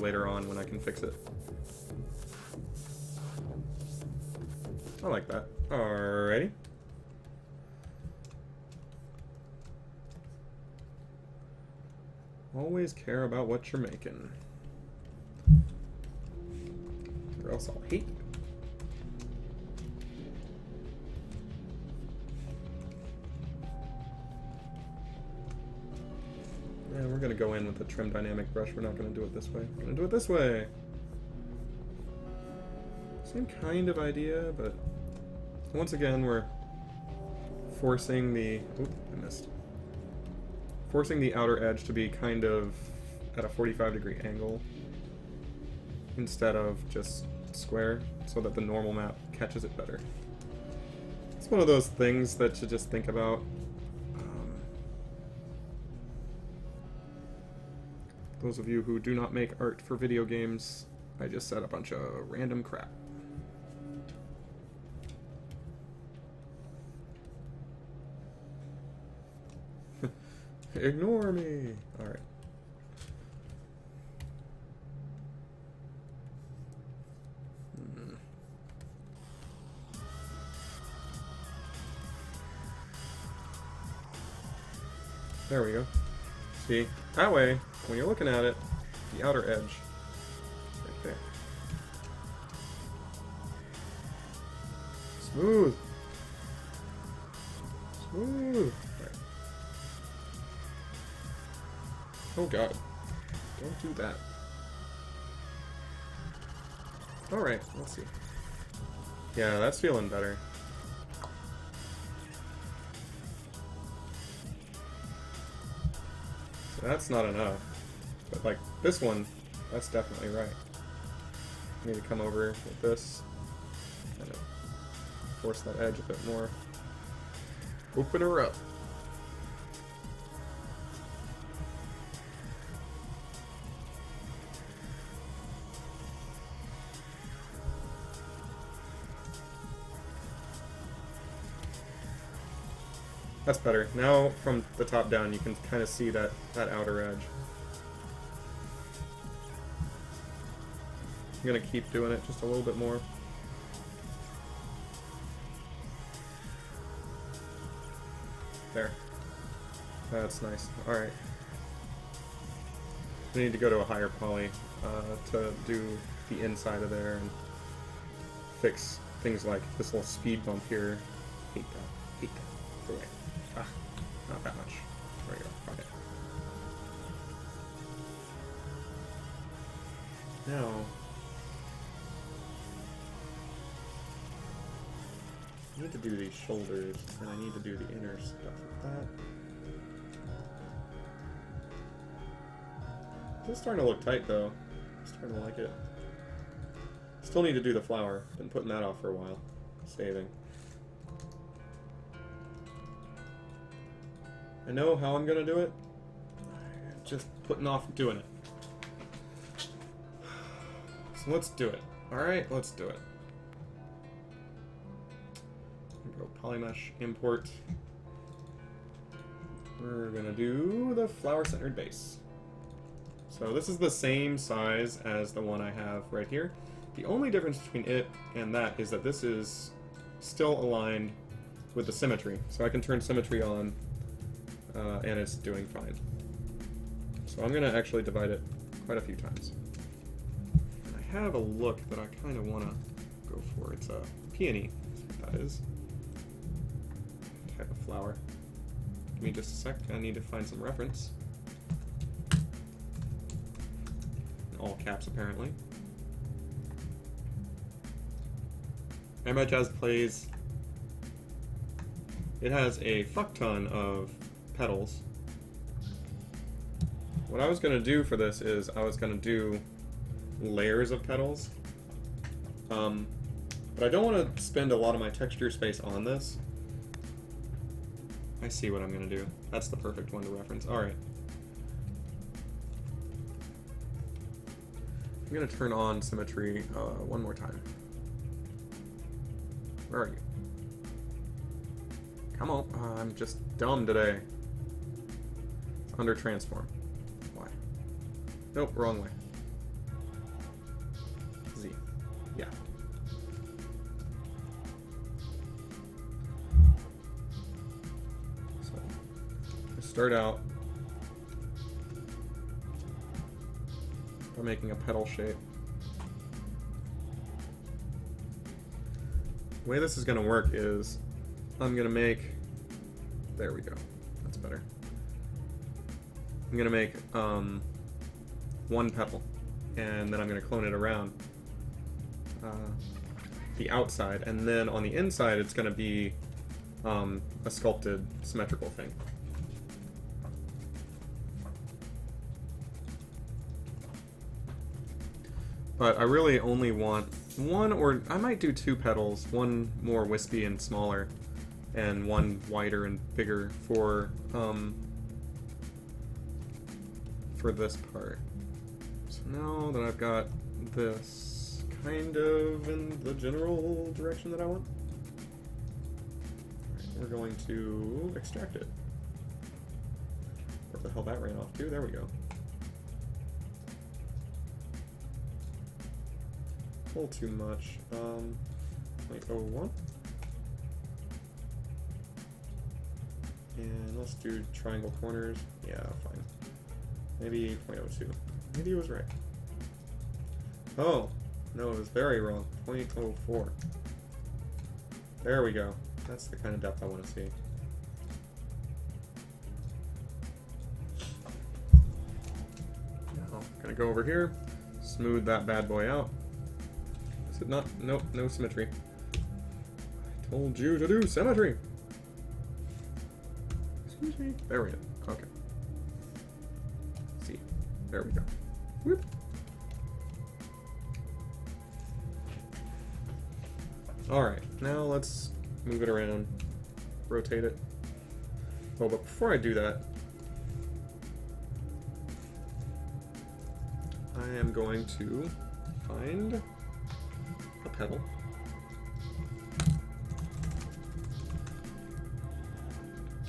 later on when I can fix it. I like that. Alrighty. Always care about what you're making, or else I'll hate you. Yeah, we're gonna go in with the trim dynamic brush. We're not gonna do it this way. We're gonna do it this way. Same kind of idea, but once again, we're forcing the... Oop, I missed. Forcing the outer edge to be kind of at a 45-degree angle instead of just square, so that the normal map catches it better. It's one of those things that you just think about. Those of you who do not make art for video games, I just said a bunch of random crap. Ignore me! Alright. There we go. See? That way, when you're looking at it, the outer edge is right there. Smooth! Smooth! Alright. Oh god. Don't do that. Alright, let's see. Yeah, that's feeling better. That's not enough. But like this one, that's definitely right. I need to come over with this and force that edge a bit more. Open her up. That's better. Now, from the top down, you can kind of see that outer edge. I'm gonna keep doing it just a little bit more. There. That's nice. Alright. I need to go to a higher poly to do the inside of there and fix things like this little speed bump here. Hate that. Hate that. Go away. Ah, not that much. There we go. Okay. Now, I need to do these shoulders, and I need to do the inner stuff with that. This is starting to look tight, though. I'm starting to like it. Still need to do the flower. Been putting that off for a while. Saving. I know how I'm gonna do it. Just putting off doing it. So let's do it. Alright, let's do it. Go polymesh import. We're gonna do the flower centered base. So this is the same size as the one I have right here. The only difference between it and that is that this is still aligned with the symmetry. So I can turn symmetry on and it's doing fine. So I'm going to actually divide it quite a few times. And I have a look that I kind of want to go for. It's a peony, that's what that is. Type of flower. Give me just a sec, I need to find some reference. In all caps, apparently. Jazz plays. It has a fuck ton of petals. What I was going to do for this is I was going to do layers of petals. But I don't want to spend a lot of my texture space on this. I see what I'm going to do. That's the perfect one to reference. Alright. I'm going to turn on symmetry one more time. Where are you? Come on. I'm just dumb today. It's under transform. Why? Nope, wrong way. start out by making a petal shape. The way this is going to work is I'm going to make, there we go, that's better. I'm going to make one petal, and then I'm going to clone it around the outside, and then on the inside it's going to be a sculpted symmetrical thing. But I really only want one, or I might do two petals, one more wispy and smaller, and one wider and bigger for this part. So now that I've got this kind of in the general direction that I want, we're going to extract it. Where the hell that ran off to? There we go. A little too much. 0.01. And let's do triangle corners. Yeah, fine. Maybe 0.02. Maybe he was right. Oh, no, it was very wrong. 0.04. There we go. That's the kind of depth I want to see. Now, I'm gonna go over here, smooth that bad boy out. Is it not? Nope, no symmetry. I told you to do symmetry. Excuse me. There we go. Okay. See. There we go. Whoop. Alright, now let's move it around, rotate it. Oh, but before I do that, I am going to find a petal.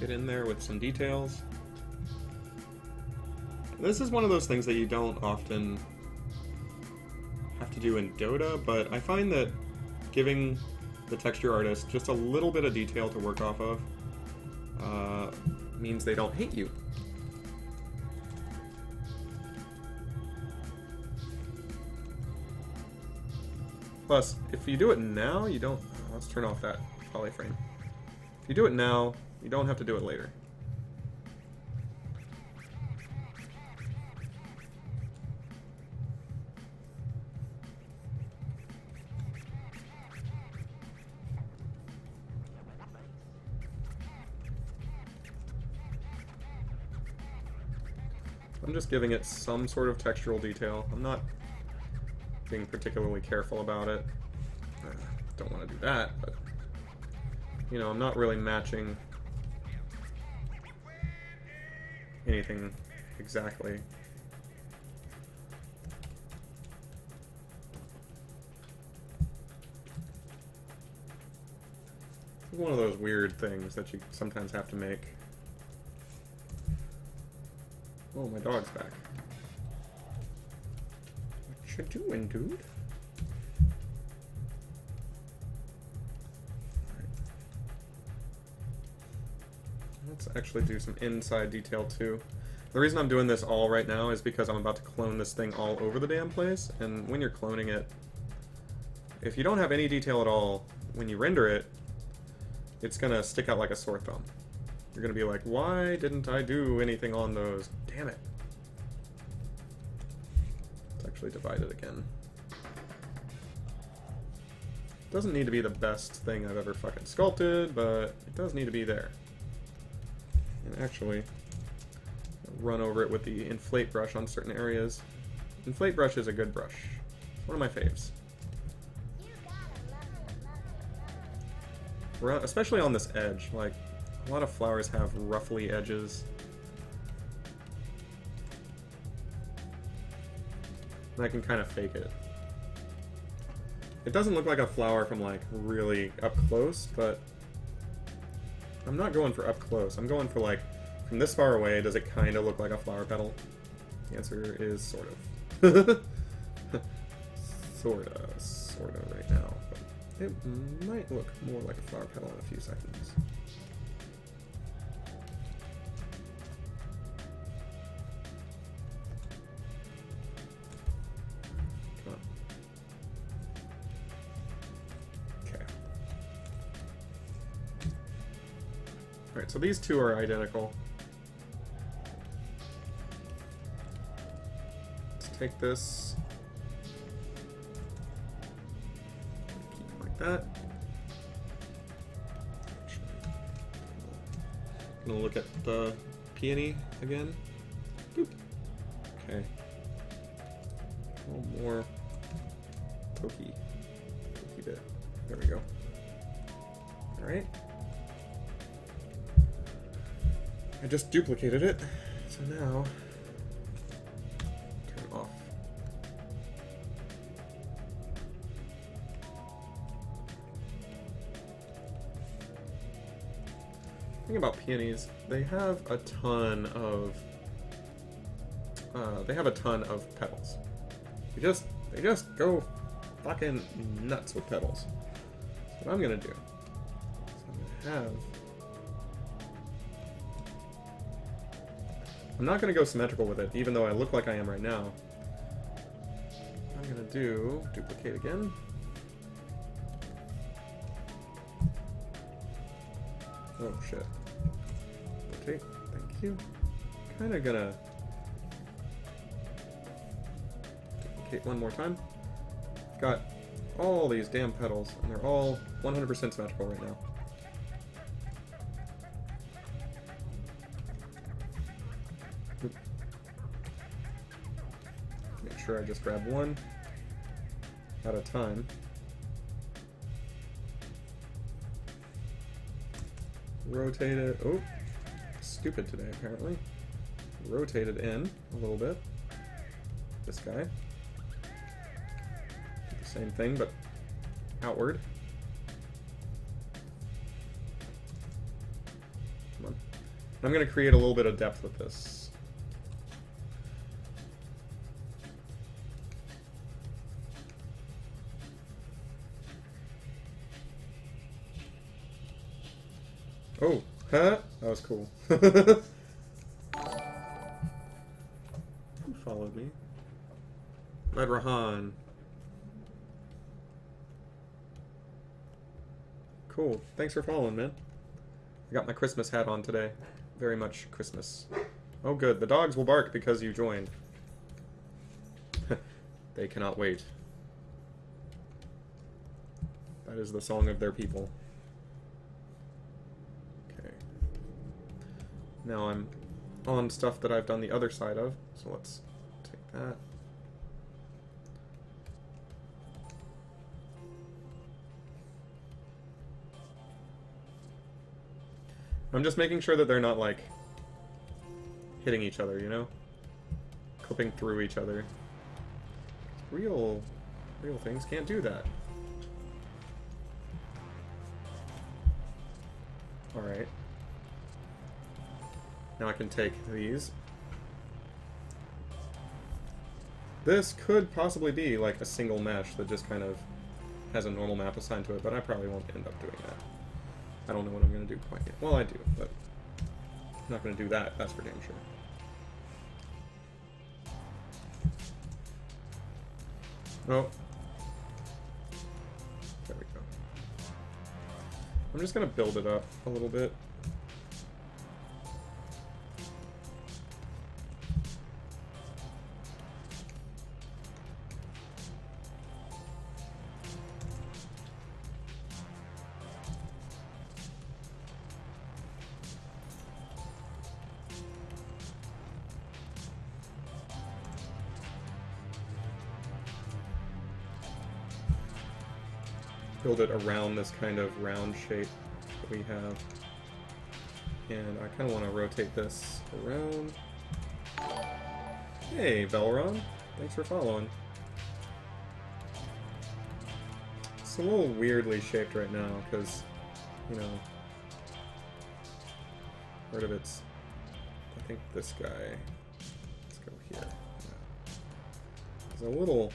Get in there with some details. This is one of those things that you don't often have to do in Dota, but I find that giving the texture artist just a little bit of detail to work off of means they don't hate you. Plus, if you do it now, you don't... let's turn off that polyframe. If you do it now, you don't have to do it later. I'm just giving it some sort of textural detail. I'm not being particularly careful about it. Don't want to do that, but you know, I'm not really matching anything exactly. It's one of those weird things that you sometimes have to make. Oh, my dog's back. What you doing, dude? Right. Let's actually do some inside detail too. The reason I'm doing this all right now is because I'm about to clone this thing all over the damn place, and when you're cloning it, if you don't have any detail at all, when you render it, it's gonna stick out like a sore thumb. You're gonna be like, why didn't I do anything on those? Damn it. It's actually divided again. Doesn't need to be the best thing I've ever fucking sculpted, but it does need to be there. And actually, run over it with the inflate brush on certain areas. Inflate brush is a good brush. It's one of my faves. Especially on this edge, like, a lot of flowers have ruffly edges. And I can kind of fake it. It doesn't look like a flower from like really up close, but I'm not going for up close. I'm going for like, from this far away, does it kind of look like a flower petal? The answer is sort of. Sorta right now. But it might look more like a flower petal in a few seconds. so these two are identical. Let's take this. Keep it like that. Gonna look at the peony again. Boop. Okay. A little more pokey bit. There we go. Alright. I just duplicated it, so now turn it off. The thing about peonies, they have a ton of petals. They just go fucking nuts with petals. So what I'm gonna do is I'm not gonna go symmetrical with it, even though I look like I am right now. I'm gonna do duplicate again. Oh shit. Okay, thank you. Kinda gonna duplicate one more time. Got all these damn petals, and they're all 100% symmetrical right now. Oop. Make sure I just grab one at a time. Rotate it. Oh, stupid today apparently. Rotate it in a little bit. This guy. Same thing, but outward. Come on. I'm going to create a little bit of depth with this. Oh, huh? That was cool. Who followed me? Red Rahan. Cool. Thanks for following, man. I got my Christmas hat on today. Very much Christmas. Oh, good. The dogs will bark because you joined. They cannot wait. That is the song of their people. Okay. Now I'm on stuff that I've done the other side of. So let's take that. I'm just making sure that they're not, like, hitting each other, you know? Clipping through each other. Real things can't do that. Alright. Now I can take these. This could possibly be, like, a single mesh that just kind of has a normal map assigned to it, but I probably won't end up doing that. I don't know what I'm going to do quite yet. Well, I do, but I'm not going to do that, that's for damn sure. Oh. There we go. I'm just going to build it up a little bit. Build it around this kind of round shape that we have. And I kind of want to rotate this around. Hey, Velron. Thanks for following. It's a little weirdly shaped right now because, you know, part of it's, I think this guy, let's go here. Yeah. It's a little